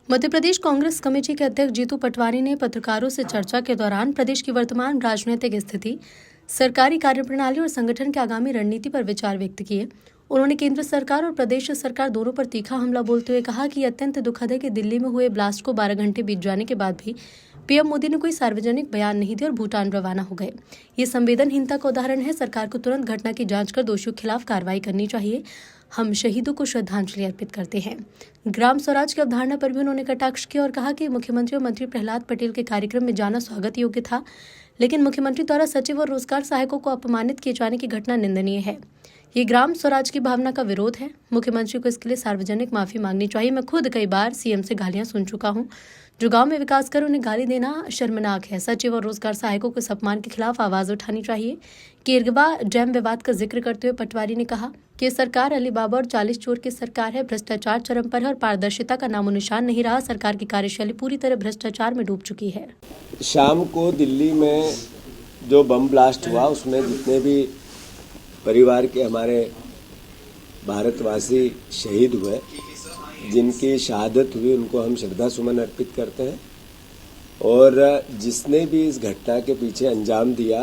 Madhya Pradesh Congress committee के अध्यक्ष जीतू पटवारी ने पत्रकारों से चर्चा के दौरान प्रदेश की वर्तमान राजनीतिक स्थिति, सरकारी कार्यप्रणाली और संगठन की आगामी रणनीति पर विचार व्यक्त किए। उन्होंने केंद्र सरकार और प्रदेश सरकार दोनों पर तीखा हमला बोलते हुए कहा कि अत्यंत दुखद है कि दिल्ली में हुए ब्लास्ट को 12 घंटे बीत जाने के बाद भी पीएम मोदी ने कोई सार्वजनिक बयान नहीं दिया और भूटान रवाना हो गए। ये संवेदनहीनता का उदाहरण है। सरकार को तुरंत घटना की जांच कर दोषियों के खिलाफ कार्रवाई करनी चाहिए। हम शहीदों को श्रद्धांजलि अर्पित करते हैं। ग्राम स्वराज की अवधारणा पर भी उन्होंने कटाक्ष किया और कहा कि मुख्यमंत्री और मंत्री प्रहलाद पटेल के कार्यक्रम में जाना स्वागत योग्य था, लेकिन मुख्यमंत्री द्वारा सचिव और रोजगार सहायकों को अपमानित किए जाने की घटना निंदनीय है। ये ग्राम स्वराज की भावना का विरोध है। मुख्यमंत्री को इसके लिए सार्वजनिक माफी मांगनी चाहिए। मैं खुद कई बार सीएम से गालियां सुन चुका हूं। जो गांव में विकास कर उन्हें गाली देना शर्मनाक है। सचिव और रोजगार सहायकों को इस अपमान के खिलाफ आवाज उठानी चाहिए। केरगवा डैम विवाद का जिक्र करते हुए पटवारी ने कहा कि सरकार अली बाबा और 40 चोर की सरकार है। भ्रष्टाचार चरम पर है और पारदर्शिता का नामो निशान नहीं रहा। सरकार की कार्यशैली पूरी तरह भ्रष्टाचार में डूब चुकी है। शाम को दिल्ली में जो बम ब्लास्ट हुआ उसमें जितने भी परिवार के हमारे भारतवासी शहीद हुए, जिनकी शहादत हुई, उनको हम श्रद्धा सुमन अर्पित करते हैं। और जिसने भी इस घटना के पीछे अंजाम दिया,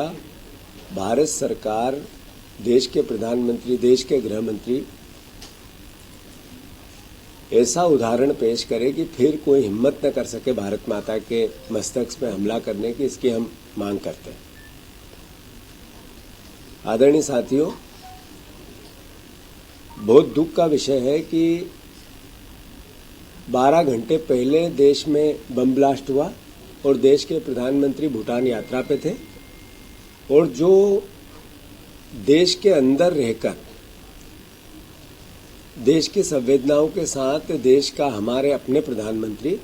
भारत सरकार, देश के प्रधानमंत्री, देश के गृह मंत्री ऐसा उदाहरण पेश करे कि फिर कोई हिम्मत न कर सके भारत माता के मस्तक पे हमला करने की, इसकी हम मांग करते हैं। आदरणीय साथियों, बहुत दुख का विषय है कि 12 घंटे पहले देश में बम ब्लास्ट हुआ और देश के प्रधानमंत्री भूटान यात्रा पे थे, और जो देश के अंदर रहकर देश की संवेदनाओं के साथ देश का हमारे अपने प्रधानमंत्री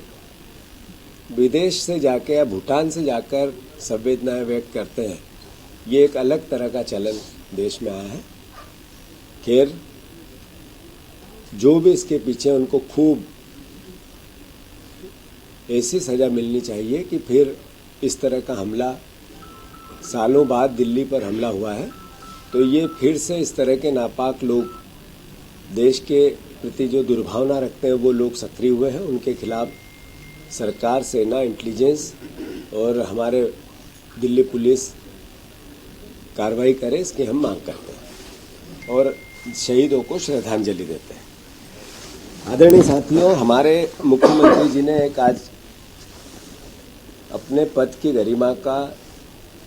विदेश से जाकर या भूटान से जाकर संवेदनाएं व्यक्त करते हैं, ये एक अलग तरह का चलन देश में आया है। खैर, जो भी इसके पीछे, उनको खूब ऐसी सजा मिलनी चाहिए कि फिर इस तरह का हमला, सालों बाद दिल्ली पर हमला हुआ है, तो ये फिर से इस तरह के नापाक लोग, देश के प्रति जो दुर्भावना रखते हैं, वो लोग सक्रिय हुए हैं। उनके खिलाफ सरकार, सेना, इंटेलिजेंस और हमारे दिल्ली पुलिस कार्रवाई करे, इसकी हम मांग करते हैं और शहीदों को श्रद्धांजलि देते हैं। आदरणीय साथियों, हमारे मुख्यमंत्री जी ने एक आज अपने पद की गरिमा का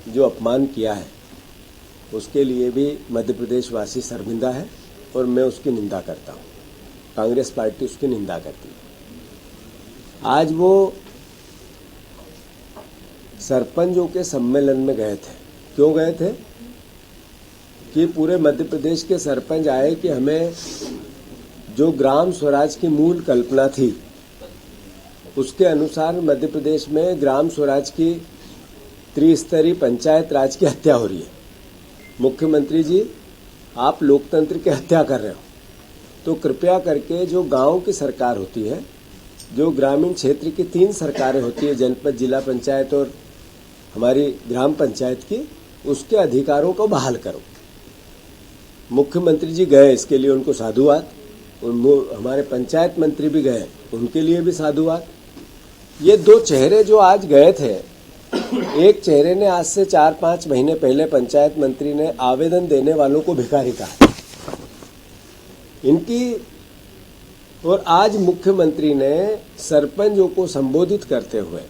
जो अपमान किया है, उसके लिए भी मध्य प्रदेश वासी शर्मिंदा है और मैं उसकी निंदा करता हूँ। कांग्रेस पार्टी उसकी निंदा करती है। आज वो सरपंचों के सम्मेलन में गए थे। क्यों गए थे? कि पूरे मध्य प्रदेश के सरपंच आए कि हमें जो ग्राम स्वराज की मूल कल्पना थी, उसके अनुसार मध्य प्रदेश में ग्राम स्वराज की त्रिस्तरीय पंचायत राज की हत्या हो रही है। मुख्यमंत्री जी, आप लोकतंत्र की हत्या कर रहे हो, तो कृपया करके जो गांव की सरकार होती है, जो ग्रामीण क्षेत्र की 3 सरकारें होती है, जनपद, जिला पंचायत और हमारी ग्राम पंचायत की, उसके अधिकारों को बहाल करो। मुख्यमंत्री जी गए, इसके लिए उनको साधुवाद। हमारे पंचायत मंत्री भी गए, उनके लिए भी साधुवाद। ये 2 चेहरे जो आज गए थे, एक चेहरे ने आज से 4-5 महीने पहले पंचायत मंत्री ने आवेदन देने वालों को भिखारी कहा इनकी, और आज मुख्यमंत्री ने सरपंचों को संबोधित करते हुए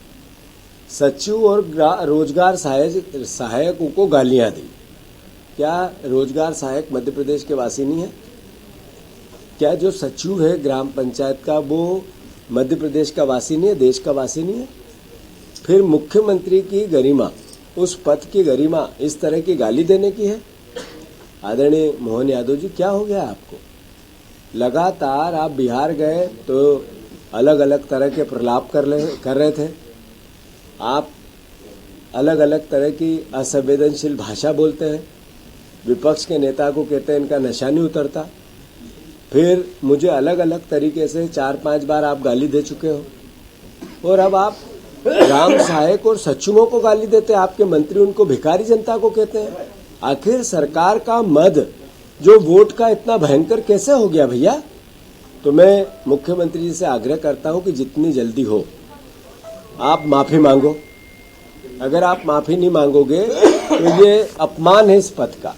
सचिव और रोजगार सहायकों को गालियां दी। क्या रोजगार सहायक मध्य प्रदेश के वासी नहीं है? क्या जो सचिव है ग्राम पंचायत का, वो मध्य प्रदेश का वासी नहीं है, देश का वासी नहीं है? फिर मुख्यमंत्री की गरिमा, उस पद की गरिमा इस तरह की गाली देने की है? आदरणीय मोहन यादव जी, क्या हो गया आपको? लगातार आप बिहार गए तो अलग अलग तरह के प्रलाप कर रहे थे। आप अलग अलग तरह की असंवेदनशील भाषा बोलते हैं। विपक्ष के नेता को कहते हैं इनका नशा नहीं उतरता। फिर मुझे अलग अलग तरीके से 4-5 बार आप गाली दे चुके हो, और अब आप ग्राम सहायक और सचिवों को गाली देते हैं। आपके मंत्री उनको भिखारी जनता को कहते हैं। आखिर सरकार का मद जो वोट का इतना भयंकर कैसे हो गया भैया? तो मैं मुख्यमंत्री जी से आग्रह करता हूं कि जितनी जल्दी हो आप माफी मांगो। अगर आप माफी नहीं मांगोगे तो ये अपमान है इस पद का।